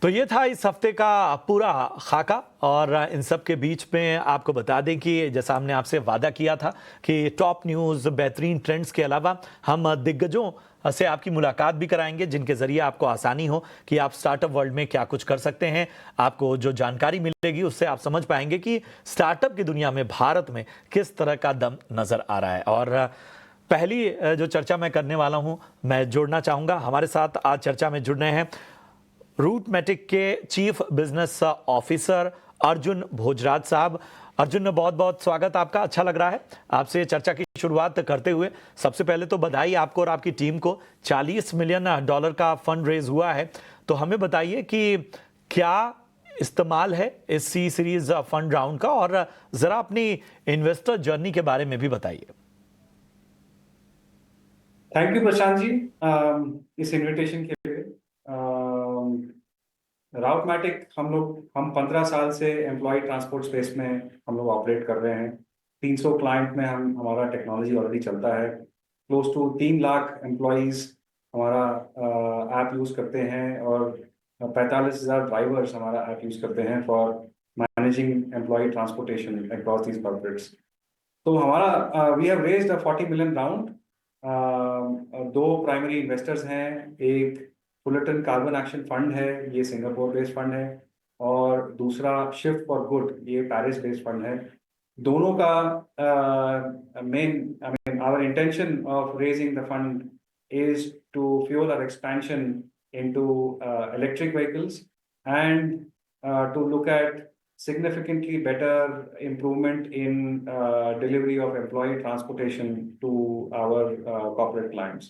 तो ये था इस हफ्ते का पूरा खाका। और इन सब के बीच में आपको बता दें कि जैसा हमने आपसे वादा किया था कि टॉप न्यूज़, बेहतरीन ट्रेंड्स के अलावा हम दिग्गजों से आपकी मुलाकात भी कराएंगे, जिनके ज़रिए आपको आसानी हो कि आप स्टार्टअप वर्ल्ड में क्या कुछ कर सकते हैं। आपको जो जानकारी मिलेगी उससे आप समझ पाएंगे कि स्टार्टअप की दुनिया में भारत में किस तरह का दम नज़र आ रहा है। और पहली जो चर्चा मैं करने वाला हूँ, मैं जोड़ना चाहूँगा, हमारे साथ आज चर्चा में जुड़ रहे हैं रूटमेटिक के chief business officer Arjun Bhojraj साहब। अर्जुन, बहुत बहुत स्वागत आपका। अच्छा लग रहा है आपसे चर्चा की शुरुआत करते हुए। सबसे पहले तो बधाई आपको और आपकी टीम को, $40 मिलियन का फंड रेज हुआ है। तो हमें बताइए कि क्या इस्तेमाल है इस सी सीरीज फंड राउंड का, और जरा अपनी इन्वेस्टर जर्नी के बारे में भी बताइए। थैंक यू प्रशांत जी, इस इनविटेशन के लिए। राउटमैटिक हम 15 साल से एम्प्लॉय ट्रांसपोर्ट स्पेस में हम लोग ऑपरेट कर रहे हैं। 300 क्लाइंट में हमारा टेक्नोलॉजी ऑलरेडी चलता है। क्लोज टू 3 लाख एम्प्लॉयज़ हमारा ऐप यूज़ करते हैं, और 45,000 ड्राइवर्स हमारा ऐप यूज़ करते हैं for managing employ transportation across these corporates. तो हमारा we have raised a 40 million round. दो प्राइमरी इन्वेस्टर्स हैं। एक फुलरटन कार्बन एक्शन फंड है, ये सिंगापुर बेस्ड फंड है, और दूसरा शिफ्ट फॉर गुड, ये पेरिस बेस्ड फंड है। दोनों का main, I mean, our intention of raising the fund is to fuel our expansion into electric vehicles and to look at significantly better improvement in delivery of employee transportation to our corporate clients.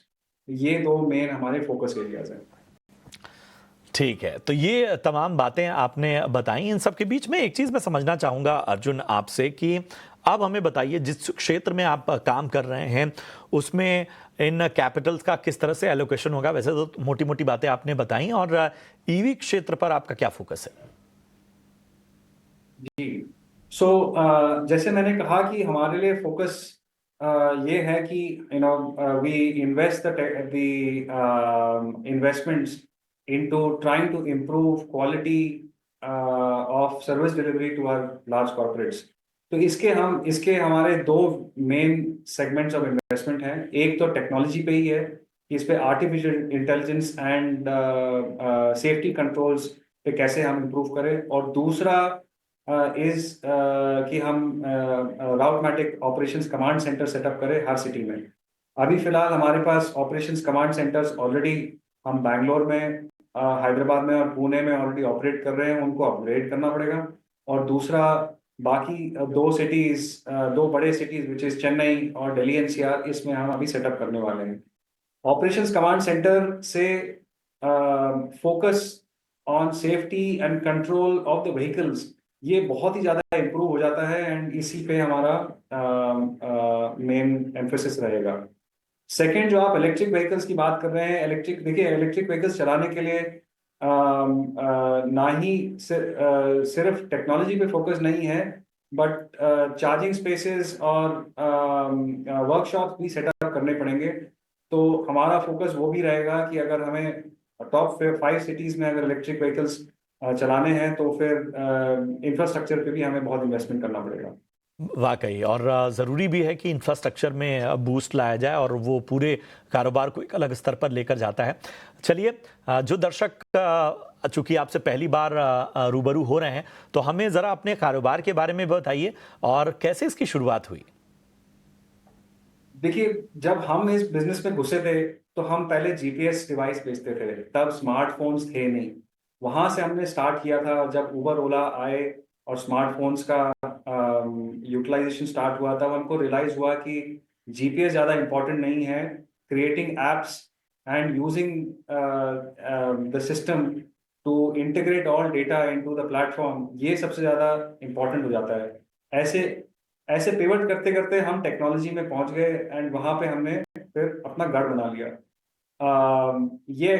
ये दो main हमारे focus areas हैं। ठीक है, तो ये तमाम बातें आपने बताई। इन सब के बीच में एक चीज़ मैं समझना चाहूँगा अर्जुन आपसे कि अब हमें बताइए, जिस क्षेत्र में आप काम कर रहे हैं उसमें इन कैपिटल्स का किस तरह से एलोकेशन होगा। वैसे तो मोटी मोटी बातें आपने बताई, और ईवी क्षेत्र पर आपका क्या फोकस है? जी, सो जैसे मैंने कहा कि हमारे लिए फोकस ये है कि we invest the investments into trying to improve quality of service delivery to our large corporates. तो इसके हमारे दो मेन सेगमेंट्स ऑफ इन्वेस्टमेंट हैं। एक तो टेक्नोलॉजी पे ही है कि इस पे artificial intelligence and safety controls पे कैसे हम इम्प्रूव करें, और दूसरा कि हम राउटमैटिक ऑपरेशंस कमांड सेंटर सेटअप करें हर सिटी में। अभी फिलहाल हमारे पास ऑपरेशंस कमांड सेंटर्स ऑलरेडी हम बैंगलोर में, हैदराबाद में और पुणे में ऑलरेडी ऑपरेट कर रहे हैं, उनको अपग्रेड करना पड़ेगा। और दूसरा, बाकी दो बड़े सिटीज विच इज चेन्नई और दिल्ली एनसीआर, इसमें हम अभी सेटअप करने वाले हैं। ऑपरेशंस कमांड सेंटर से focus on safety and control of the vehicles, ये बहुत ही ज़्यादा इम्प्रूव हो जाता है, एंड इसी पे हमारा मेन एम्फेसिस रहेगा। सेकेंड, जो आप इलेक्ट्रिक व्हीकल्स की बात कर रहे हैं, इलेक्ट्रिक व्हीकल्स चलाने के लिए ना ही सिर्फ टेक्नोलॉजी पे फोकस नहीं है, बट चार्जिंग स्पेसेस और वर्कशॉप भी सेटअप करने पड़ेंगे। तो हमारा फोकस वो भी रहेगा कि अगर हमें टॉप 5 सिटीज में अगर इलेक्ट्रिक व्हीकल्स चलाने हैं तो फिर इंफ्रास्ट्रक्चर पे भी हमें बहुत इन्वेस्टमेंट करना पड़ेगा। वाकई, और ज़रूरी भी है कि इंफ्रास्ट्रक्चर में बूस्ट लाया जाए, और वो पूरे कारोबार को एक अलग स्तर पर लेकर जाता है। चलिए, जो दर्शक चूंकि आपसे पहली बार रूबरू हो रहे हैं, तो हमें ज़रा अपने कारोबार के बारे में बताइए और कैसे इसकी शुरुआत हुई। देखिए, जब हम इस बिजनेस में घुसे थे तो हम पहले जीपीएस डिवाइस बेचते थे, तब स्मार्टफोन्स थे नहीं। वहां से हमने स्टार्ट किया था। जब उबर ओला आए और स्मार्टफोन्स का यूटिलाइजेशन स्टार्ट हुआ, तब हमको रियलाइज हुआ कि जीपीएस ज़्यादा इंपॉर्टेंट नहीं है। Creating apps and using the system to integrate all data into the platform, ये सबसे ज़्यादा इंपॉर्टेंट हो जाता है। ऐसे ऐसे पिवट करते करते हम टेक्नोलॉजी में पहुंच गए, एंड वहां पे हमने फिर अपना गढ़ बना लिया। ये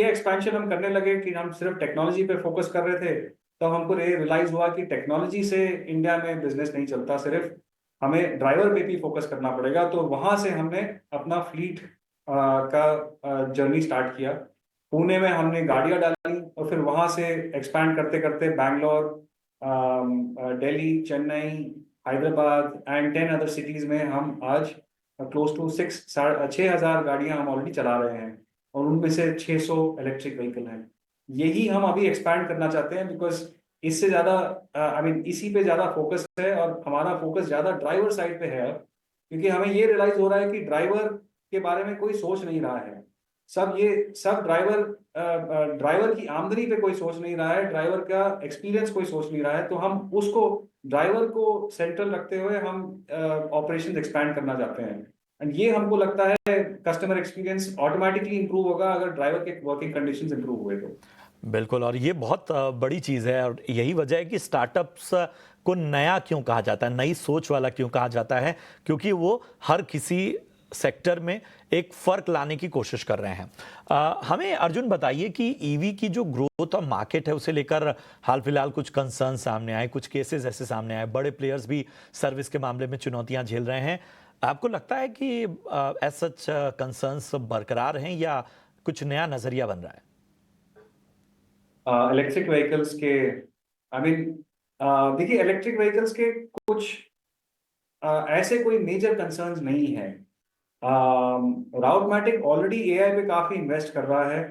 एक्सपेंशन हम करने लगे कि हम सिर्फ टेक्नोलॉजी पे फोकस कर रहे थे। तो हमको रियलाइज हुआ कि टेक्नोलॉजी से इंडिया में बिजनेस नहीं चलता, सिर्फ हमें ड्राइवर पे भी फोकस करना पड़ेगा। तो वहां से हमने अपना फ्लीट का जर्नी स्टार्ट किया। पुणे में हमने गाड़ियां डाली और फिर वहां से एक्सपैंड करते करते Bangalore, Delhi, Chennai, Hyderabad and 10 other cities में हम आज क्लोज टू 6,000 गाड़ियां हम ऑलरेडी चला रहे हैं और उनमें से 600 इलेक्ट्रिक व्हीकल हैं। यही हम अभी एक्सपैंड करना चाहते हैं बिकॉज इससे ज़्यादा आई मीन इसी पे ज़्यादा फोकस है और हमारा फोकस ज़्यादा ड्राइवर साइड पे है अब, क्योंकि हमें ये रियलाइज हो रहा है कि ड्राइवर के बारे में कोई सोच नहीं रहा है। सब ड्राइवर की आमदनी पे कोई सोच नहीं रहा है, ड्राइवर का एक्सपीरियंस कोई सोच नहीं रहा है। तो हम उसको ड्राइवर को सेंट्रल रखते हुए हम ऑपरेशंस एक्सपैंड करना चाहते हैं एंड ये हमको लगता है कस्टमर एक्सपीरियंस ऑटोमेटिकली इंप्रूव होगा अगर ड्राइवर के वर्किंग कंडीशंस इंप्रूव हुए तो। बिल्कुल, और ये बहुत बड़ी चीज़ है और यही वजह है कि स्टार्टअप्स को नया क्यों कहा जाता है, नई सोच वाला क्यों कहा जाता है, क्योंकि वो हर किसी सेक्टर में एक फ़र्क लाने की कोशिश कर रहे हैं। हमें अर्जुन बताइए कि ईवी की जो ग्रोथ और मार्केट है उसे लेकर हाल फिलहाल कुछ कंसर्न सामने आए, कुछ केसेस ऐसे सामने आए, बड़े प्लेयर्स भी सर्विस के मामले में चुनौतियां झेल रहे हैं। आपको लगता है कि एज सच कंसर्न्स बरकरार हैं या कुछ नया नज़रिया बन रहा है? इलेक्ट्रिक व्हीकल्स के आई मीन देखिए इलेक्ट्रिक व्हीकल्स के कुछ ऐसे कोई मेजर कंसर्न्स नहीं है। राउटमैटिक ऑलरेडी एआई पे काफी इन्वेस्ट कर रहा है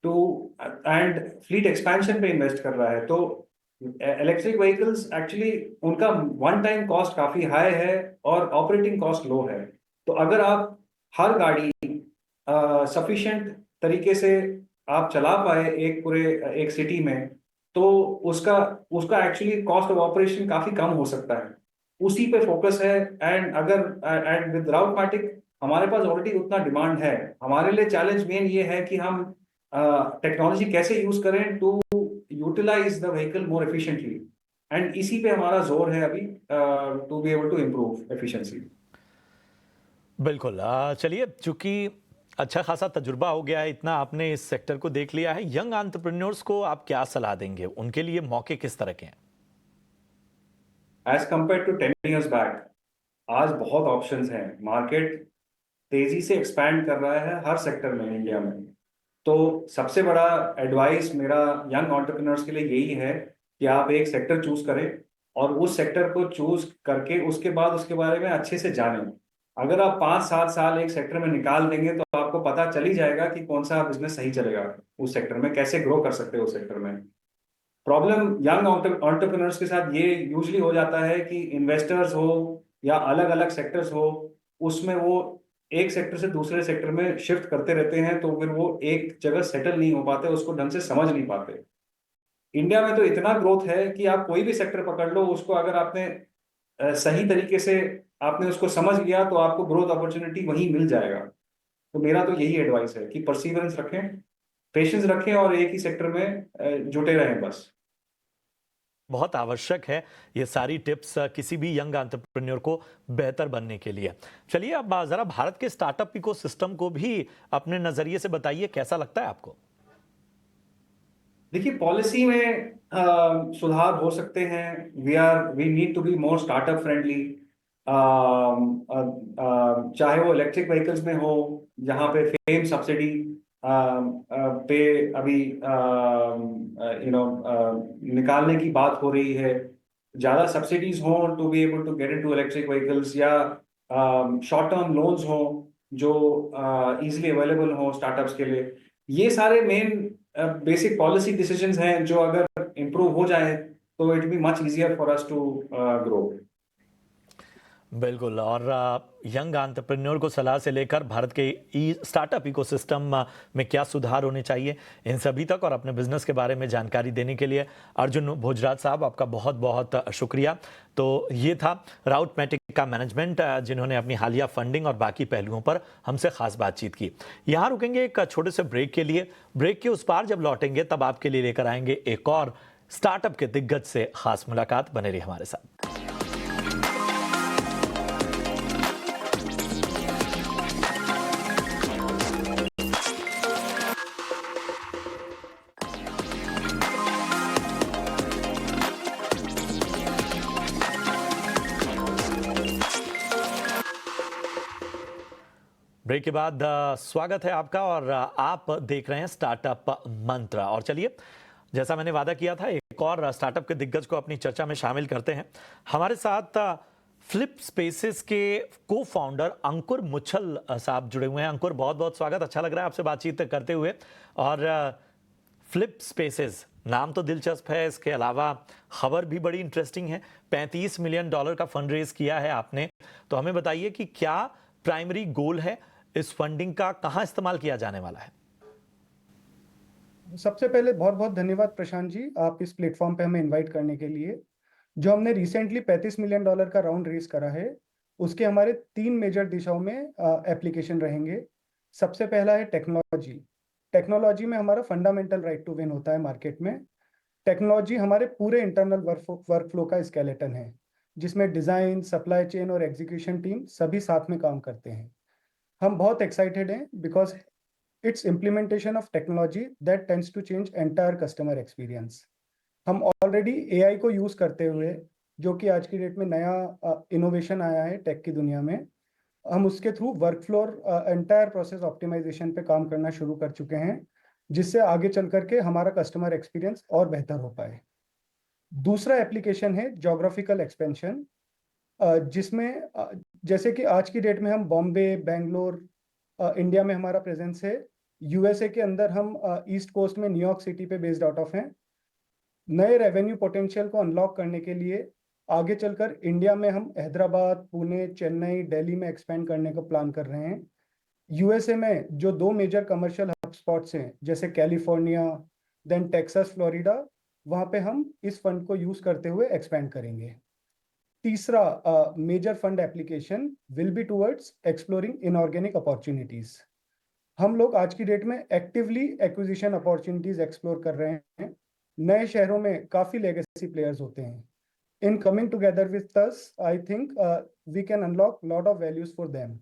टू एंड फ्लीट एक्सपेंशन पे इन्वेस्ट कर रहा है। तो इलेक्ट्रिक व्हीकल्स एक्चुअली उनका वन टाइम कॉस्ट काफी हाई है और ऑपरेटिंग कॉस्ट लो है। तो अगर आप हर गाड़ी सफिशिएंट तरीके से आप चला पाए एक सिटी में, तो उसका उसका एक्चुअली कॉस्ट ऑफ ऑपरेशन काफी कम हो सकता है। उसी पे फोकस है एंड विद राउटमैटिक हमारे पास ऑलरेडी उतना डिमांड है। हमारे लिए चैलेंज मेन ये है कि हम टेक्नोलॉजी कैसे यूज करें to utilize the vehicle more efficiently and इसी पे हमारा जोर है अभी to be able to improve efficiency. बिल्कुल। चलिए, चूंकि अच्छा खासा तजुर्बा हो गया है, इतना आपने इस सेक्टर को देख लिया है, यंग एंटरप्रेन्योर्स को आप क्या सलाह देंगे? उनके लिए मौके किस तरह के हैं? As compare to 10 years back आज बहुत ऑप्शंस हैं। मार्केट तेजी से एक्सपैंड कर रहा है हर सेक्टर में इंडिया में। तो सबसे बड़ा एडवाइस मेरा यंग एंटरप्रेन्योर्स के लिए यही है कि आप एक सेक्टर चूज करें और उस सेक्टर को चूज करके उसके बाद उसके बारे में अच्छे से जानें। अगर आप 5-7 साल एक सेक्टर में निकाल देंगे तो आपको पता चल ही जाएगा कि कौन सा बिजनेस सही चलेगा उस सेक्टर में, कैसे ग्रो कर सकते हो उस सेक्टर में। प्रॉब्लम यंग एंटरप्रेन्योर्स के साथ ये यूजली हो जाता है कि इन्वेस्टर्स हो या अलग अलग सेक्टर्स हो, उसमें वो एक सेक्टर से दूसरे सेक्टर में शिफ्ट करते रहते हैं, तो फिर वो एक जगह सेटल नहीं हो पाते, उसको ढंग से समझ नहीं पाते। इंडिया में तो इतना ग्रोथ है कि आप कोई भी सेक्टर पकड़ लो, उसको अगर आपने सही तरीके से आपने उसको समझ लिया तो आपको ग्रोथ अपॉर्चुनिटी वहीं मिल जाएगा। तो मेरा तो यही एडवाइस है कि परसिवरेंस रखें, पेशेंस रखें और एक ही सेक्टर में जुटे रहें बस। बहुत आवश्यक है ये सारी टिप्स किसी भी यंग एंटरप्रेन्योर को बेहतर बनने के लिए। चलिए, अब जरा भारत के स्टार्टअप इकोसिस्टम को भी अपने नजरिए से बताइए, कैसा लगता है आपको? देखिए पॉलिसी में सुधार हो सकते हैं। We need to be more startup friendly. चाहे वो इलेक्ट्रिक व्हीकल्स में हो, जहाँ पे फेम सब्सिडी पे अभी निकालने की बात हो रही है। ज़्यादा सब्सिडीज हो to be able to get into electric vehicles, या शॉर्ट टर्म लोन्स हो जो इजीली अवेलेबल हो स्टार्टअप्स के लिए। ये सारे मेन बेसिक पॉलिसी डिसीजंस हैं जो अगर इम्प्रूव हो जाए तो it be much easier for us to grow. बिल्कुल, और यंग एंटरप्रेन्योर को सलाह से लेकर भारत के स्टार्टअप इकोसिस्टम में क्या सुधार होने चाहिए, इन सभी तक और अपने बिजनेस के बारे में जानकारी देने के लिए अर्जुन भोजराज साहब, आपका बहुत बहुत शुक्रिया। तो ये था राउटमैटिक का मैनेजमेंट, जिन्होंने अपनी हालिया फंडिंग और बाकी पहलुओं पर हमसे खास बातचीत की। यहाँ रुकेंगे एक छोटे से ब्रेक के लिए। ब्रेक के उस पार जब लौटेंगे तब आपके लिए लेकर आएंगे एक और स्टार्टअप के दिग्गज से खास मुलाकात। बने रहिए हमारे साथ। ब्रेक के बाद स्वागत है आपका और आप देख रहे हैं स्टार्टअप मंत्र। और चलिए, जैसा मैंने वादा किया था, एक और स्टार्टअप के दिग्गज को अपनी चर्चा में शामिल करते हैं। हमारे साथ फ्लिप स्पेसेस के को फाउंडर अंकुर मुच्छल साहब जुड़े हुए हैं। अंकुर, बहुत बहुत स्वागत, अच्छा लग रहा है आपसे बातचीत करते हुए। और फ्लिप स्पेसेस नाम तो दिलचस्प है, इसके अलावा खबर भी बड़ी इंटरेस्टिंग है। $35 मिलियन का फंड रेज किया है आपने। तो हमें बताइए कि क्या प्राइमरी गोल है इस फंडिंग का, कहां इस्तेमाल किया जाने वाला है? सबसे पहले बहुत बहुत धन्यवाद प्रशांत जी, आप इस प्लेटफॉर्म पे हमें इनवाइट करने के लिए। जो हमने रिसेंटली $35 मिलियन का राउंड रेज करा है, उसके हमारे 3 मेजर दिशाओं में एप्लीकेशन रहेंगे। सबसे पहला है टेक्नोलॉजी। टेक्नोलॉजी में हमारा फंडामेंटल राइट टू विन होता है मार्केट में। टेक्नोलॉजी हमारे पूरे इंटरनल वर्कफ्लो का स्केलेटन है, जिसमें डिजाइन, सप्लाई चेन और एग्जीक्यूशन टीम सभी साथ में काम करते हैं। हम बहुत एक्साइटेड हैं because it's implementation of technology that tends to change entire customer experience. हम ऑलरेडी एआई को यूज करते हुए, जो कि आज की डेट में नया इनोवेशन आया है टेक की दुनिया में, हम उसके through workflow entire process optimization पे काम करना शुरू कर चुके हैं, जिससे आगे चल करके हमारा कस्टमर एक्सपीरियंस और बेहतर हो पाए। दूसरा एप्लीकेशन है ज्योग्राफिकल एक्सपेंशन, जिसमें जैसे कि आज की डेट में हम बॉम्बे, बेंगलोर, इंडिया में हमारा प्रेजेंस है। यूएसए के अंदर हम ईस्ट कोस्ट में न्यूयॉर्क सिटी पे बेस्ड आउट ऑफ हैं। नए रेवेन्यू पोटेंशियल को अनलॉक करने के लिए आगे चलकर इंडिया में हम हैदराबाद, पुणे, चेन्नई, दिल्ली में एक्सपेंड करने का प्लान कर रहे हैं। यूएसए में जो 2 मेजर कमर्शियल हब स्पॉट्स हैं, जैसे कैलिफोर्निया, देन टेक्सास, फ्लोरिडा, वहां पे हम इस फंड को यूज करते हुए एक्सपेंड करेंगे। तीसरा major fund application will be towards exploring inorganic opportunities. हम लोग आज की डेट में एक्टिवली एक्विजिशन अपॉर्चुनिटीज एक्सप्लोर कर रहे हैं। नए शहरों में काफी लेगेसी प्लेयर्स होते हैं। In coming together with us, I think we can unlock lot of values for them.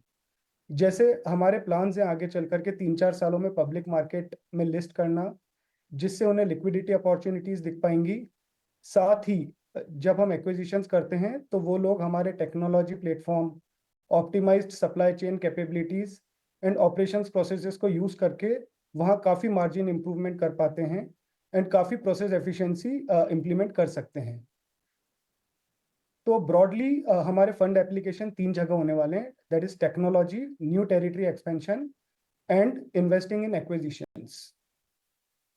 जैसे हमारे प्लान्स हैं आगे चल करके 3-4 सालों में पब्लिक मार्केट में लिस्ट करना, जिससे उन्हें लिक्विडिटी अपॉर्चुनिटीज दिख पाएंगी। साथ ही जब हम एक्विजिशंस करते हैं तो वो लोग हमारे technology platform, optimized supply chain capabilities and operations processes को यूज करके वहाँ काफ़ी मार्जिन इंप्रूवमेंट कर पाते हैं एंड काफ़ी प्रोसेस एफिशिएंसी इंप्लीमेंट कर सकते हैं। तो ब्रॉडली हमारे फंड एप्लीकेशन 3 जगह होने वाले हैं, that is technology, new territory expansion and investing in acquisitions.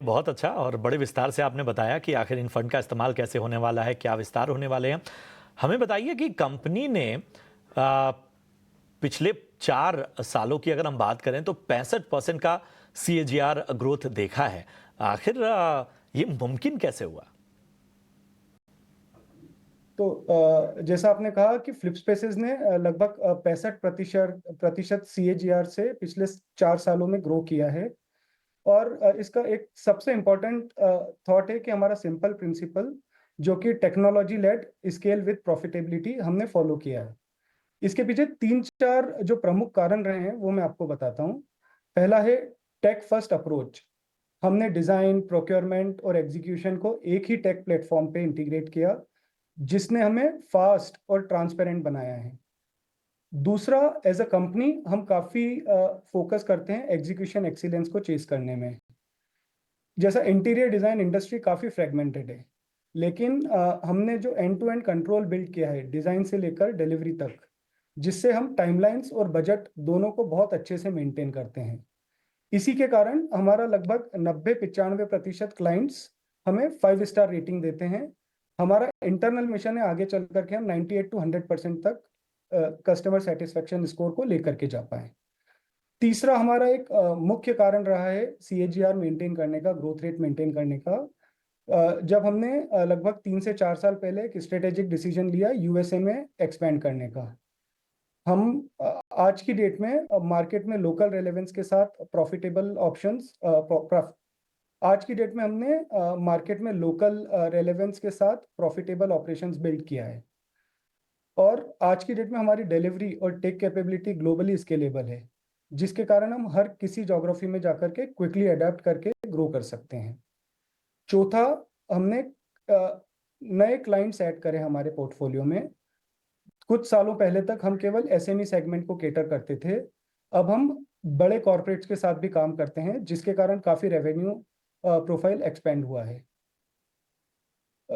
बहुत अच्छा, और बड़े विस्तार से आपने बताया कि आखिर इन फंड का इस्तेमाल कैसे होने वाला है, क्या विस्तार होने वाले हैं। हमें बताइए कि कंपनी ने पिछले 4 सालों की अगर हम बात करें तो 65% का CAGR ग्रोथ देखा है। आखिर ये मुमकिन कैसे हुआ? तो जैसा आपने कहा कि फ्लिप स्पेसेस ने लगभग 65% CAGR से पिछले 4 सालों में ग्रो किया है। और इसका एक सबसे इम्पोर्टेंट थॉट है कि हमारा सिंपल प्रिंसिपल, जो कि technology led scale with profitability, हमने फॉलो किया है। इसके पीछे 3-4 जो प्रमुख कारण रहे हैं वो मैं आपको बताता हूँ। पहला है टेक फर्स्ट अप्रोच। हमने डिजाइन, प्रोक्योरमेंट और एग्जीक्यूशन को एक ही टेक प्लेटफॉर्म पे इंटीग्रेट किया, जिसने हमें फास्ट और ट्रांसपेरेंट बनाया है। दूसरा, एज अ कंपनी हम काफी फोकस करते हैं एग्जीक्यूशन एक्सीलेंस को चेस करने में। जैसा इंटीरियर डिजाइन इंडस्ट्री काफी फ्रेगमेंटेड है, लेकिन हमने जो end to end control build किया है डिजाइन से लेकर डिलीवरी तक, जिससे हम टाइमलाइंस और बजट दोनों को बहुत अच्छे से मेंटेन करते हैं। इसी के कारण हमारा लगभग 90-95% क्लाइंट्स हमें 5 स्टार रेटिंग देते हैं। हमारा इंटरनल मिशन है आगे चल करके हम 98-100% तक कस्टमर सेटिस्फेक्शन स्कोर को लेकर के जा पाए। तीसरा हमारा एक मुख्य कारण रहा है CAGR मेंटेन करने का, ग्रोथ रेट मेंटेन करने का। जब हमने लगभग 3 से 4 साल पहले एक स्ट्रेटेजिक डिसीजन लिया यूएसए में एक्सपेंड करने का। हम आज की डेट में मार्केट में लोकल रेलेवेंस के साथ प्रॉफिटेबल ऑप्शंस, आज की डेट में हमने मार्केट में लोकल रेलेवेंस के साथ प्रॉफिटेबल ऑपरेशंस बिल्ड किया है। और आज की डेट में हमारी डिलीवरी और टेक कैपेबिलिटी ग्लोबली स्केलेबल है, जिसके कारण हम हर किसी ज्योग्राफी में जाकर के क्विकली अडेप्ट करके ग्रो कर सकते हैं। चौथा, हमने नए क्लाइंट्स ऐड करे हमारे पोर्टफोलियो में। कुछ सालों पहले तक हम केवल SME सेगमेंट को केटर करते थे, अब हम बड़े कॉर्पोरेट्स के साथ भी काम करते हैं, जिसके कारण काफ़ी रेवेन्यू प्रोफाइल एक्सपेंड हुआ है।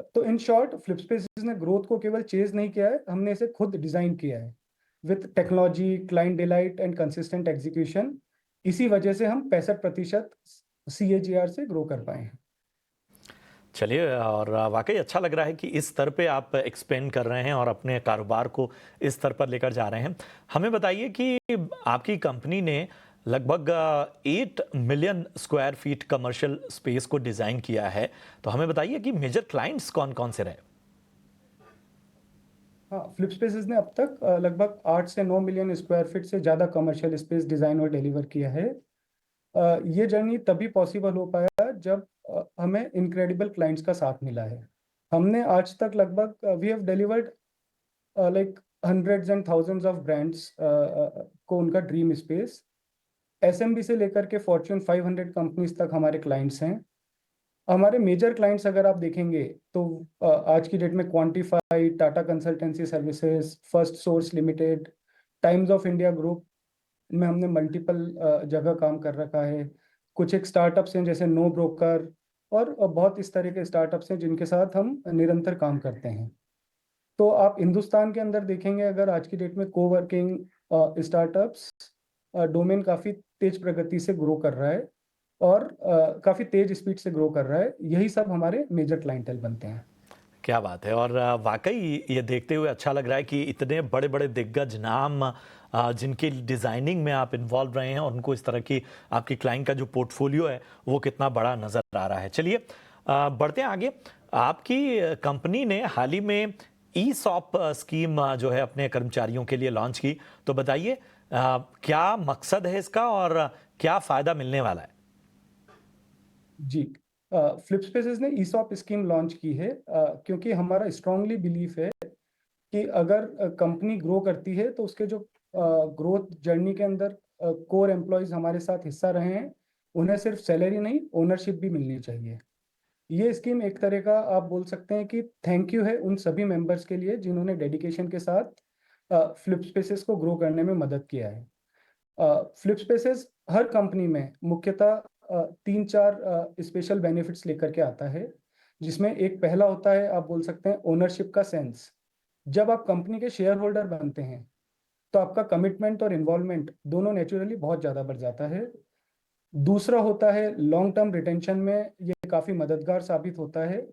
तो इन शॉर्ट फ्लिपस्पेस ने ग्रोथ को केवल चेज नहीं किया है, हमने इसे खुद डिज़ाइन किया है with technology, client delight and consistent execution. इसी वजह से हम 65% CAGR से ग्रो कर पाए हैं। चलिए, और वाकई अच्छा लग रहा है कि इस स्तर पे आप एक्सपेंड कर रहे हैं और अपने कारोबार को इस स्तर पर लेकर जा रहे हैं। हमें बताइए कि आपकी कंपनी ने लगभग 8 million square feet commercial space को डिज़ाइन किया है। तो हमें बताइए कि मेजर क्लाइंट्स कौन कौन से रहे? हाँ, फ्लिपस्पेसेस ने अब तक लगभग 8 से 9 मिलियन स्क्वायर फीट से ज़्यादा कमर्शियल स्पेस डिज़ाइन और डिलीवर किया है। ये जर्नी तभी पॉसिबल हो पाया जब हमें इनक्रेडिबल क्लाइंट्स का साथ मिला है। हमने आज तक लगभग we have delivered like hundreds and thousands of brands को उनका ड्रीम स्पेस। SMB से लेकर के फॉर्च्यून 500 कंपनीज तक हमारे क्लाइंट्स हैं। हमारे मेजर क्लाइंट्स अगर आप देखेंगे तो आज की डेट में quantify, Tata consultancy services, first source limited, times of India group में हमने मल्टीपल जगह काम कर रखा है। कुछ एक स्टार्टअप्स हैं जैसे नो ब्रोकर, और बहुत इस तरह के स्टार्टअप्स हैं जिनके साथ हम निरंतर काम करते हैं। तो आप हिंदुस्तान के अंदर देखेंगे, अगर आज की डेट में कोवर्किंग स्टार्टअप्स डोमेन काफ़ी तेज प्रगति से ग्रो कर रहा है और काफ़ी तेज स्पीड से ग्रो कर रहा है। यही सब हमारे मेजर क्लाइंटेल बनते हैं। क्या बात है। और वाकई ये देखते हुए अच्छा लग रहा है कि इतने बड़े बड़े दिग्गज नाम जिनकी डिज़ाइनिंग में आप इन्वॉल्व रहे हैं और उनको इस तरह की आपकी क्लाइंट का जो पोर्टफोलियो है वो कितना बड़ा नज़र आ रहा है। चलिए, बढ़ते हैं आगे। आपकी कंपनी ने हाल ही में ESOP स्कीम जो है अपने कर्मचारियों के लिए लॉन्च की। तो बताइए, क्या मकसद है इसका और क्या फ़ायदा मिलने वाला है? जी, फ्लिपस्पेसेस ने ESOP स्कीम लॉन्च की है क्योंकि हमारा स्ट्रांगली बिलीफ है कि अगर कंपनी ग्रो करती है तो उसके जो ग्रोथ जर्नी के अंदर कोर एम्प्लॉयज हमारे साथ हिस्सा रहे हैं, उन्हें सिर्फ सैलरी नहीं, ओनरशिप भी मिलनी चाहिए। ये स्कीम एक तरह का आप बोल सकते हैं कि थैंक यू है उन सभी मेंबर्स के लिए जिन्होंने डेडिकेशन के साथ फ्लिपस्पेसेस को ग्रो करने में मदद किया है। फ्लिपस्पेसेस हर कंपनी में मुख्यतः 3-4 स्पेशल बेनिफिट्स लेकर के आता है, जिसमें एक पहला होता है, आप बोल सकते हैं, ओनरशिप का सेंस। जब आप कंपनी के शेयर होल्डर बनते हैं तो आपका कमिटमेंट और इन्वॉल्वमेंट दोनों नेचुरली बहुत ज़्यादा बढ़ जाता है। दूसरा होता है लॉन्ग टर्म रिटेंशन में ये काफ़ी मददगार साबित होता है,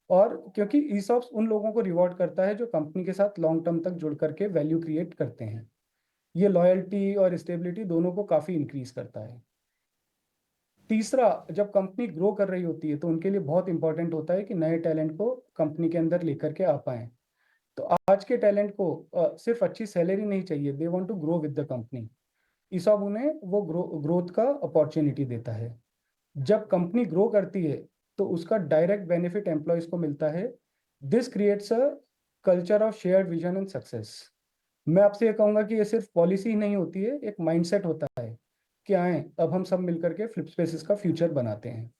और क्योंकि ESOPs उन लोगों को रिवॉर्ड करता है जो कंपनी के साथ लॉन्ग टर्म तक जुड़ करके वैल्यू क्रिएट करते हैं। ये लॉयल्टी और स्टेबिलिटी दोनों को काफ़ी इंक्रीज करता है। तीसरा, जब कंपनी ग्रो कर रही होती है तो उनके लिए बहुत इंपॉर्टेंट होता है कि नए टैलेंट को कंपनी के अंदर लेकर के आ पाएँ। तो आज के टैलेंट को सिर्फ अच्छी सैलरी नहीं चाहिए, they want to grow with the company. ESOP उन्हें वो ग्रोथ का अपॉर्चुनिटी देता है। जब कंपनी ग्रो करती है तो उसका डायरेक्ट बेनिफिट एम्प्लॉयज को मिलता है। This creates a culture of shared vision and success. मैं आपसे ये कहूंगा कि ये सिर्फ पॉलिसी ही नहीं होती है, एक माइंडसेट होता है कि आए अब हम सब मिलकर के फ्लिपस्पेसेस का फ्यूचर बनाते हैं।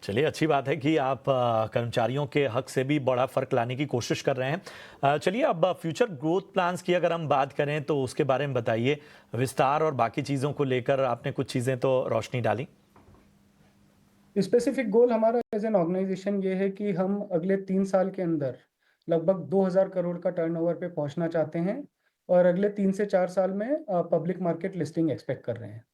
चलिए, अच्छी बात है कि आप कर्मचारियों के हक से भी बड़ा फ़र्क लाने की कोशिश कर रहे हैं। चलिए, अब फ्यूचर ग्रोथ प्लान्स की अगर हम बात करें तो उसके बारे में बताइए। विस्तार और बाकी चीज़ों को लेकर आपने कुछ चीज़ें तो रोशनी डाली। स्पेसिफिक गोल हमारा एज एन ऑर्गेनाइजेशन ये है कि हम अगले 3 साल के अंदर लगभग 2000 करोड़ का टर्नओवर पे पहुंचना चाहते हैं, और अगले 3 से 4 साल में पब्लिक मार्केट लिस्टिंग एक्सपेक्ट कर रहे हैं।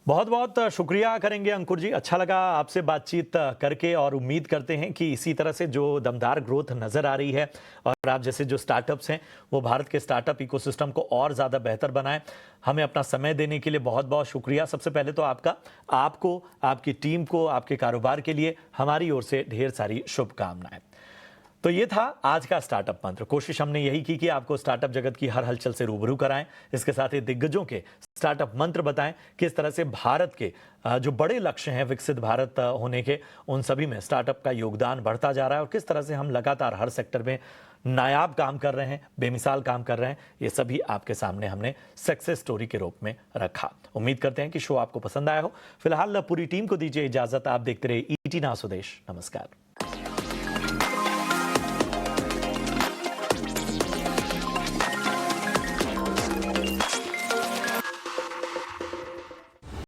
बहुत बहुत शुक्रिया करेंगे अंकुर जी। अच्छा लगा आपसे बातचीत करके और उम्मीद करते हैं कि इसी तरह से जो दमदार ग्रोथ नज़र आ रही है और आप जैसे जो स्टार्टअप्स हैं वो भारत के स्टार्टअप इकोसिस्टम को और ज़्यादा बेहतर बनाएं। हमें अपना समय देने के लिए बहुत बहुत शुक्रिया। सबसे पहले तो आपको, आपकी टीम को, आपके कारोबार के लिए हमारी ओर से ढेर सारी शुभकामनाएं। तो ये था आज का स्टार्टअप मंत्र। कोशिश हमने यही की कि आपको स्टार्टअप जगत की हर हलचल से रूबरू कराएं, इसके साथ ही दिग्गजों के स्टार्टअप मंत्र बताएं, किस तरह से भारत के जो बड़े लक्ष्य हैं विकसित भारत होने के, उन सभी में स्टार्टअप का योगदान बढ़ता जा रहा है और किस तरह से हम लगातार हर सेक्टर में नायाब काम कर रहे हैं, बेमिसाल काम कर रहे हैं। ये सभी आपके सामने हमने सक्सेस स्टोरी के रूप में रखा। उम्मीद करते हैं कि शो आपको पसंद आया हो। फिलहाल पूरी टीम को दीजिए इजाजत। आप देखते रहिए ET नाउ स्वदेश। नमस्कार।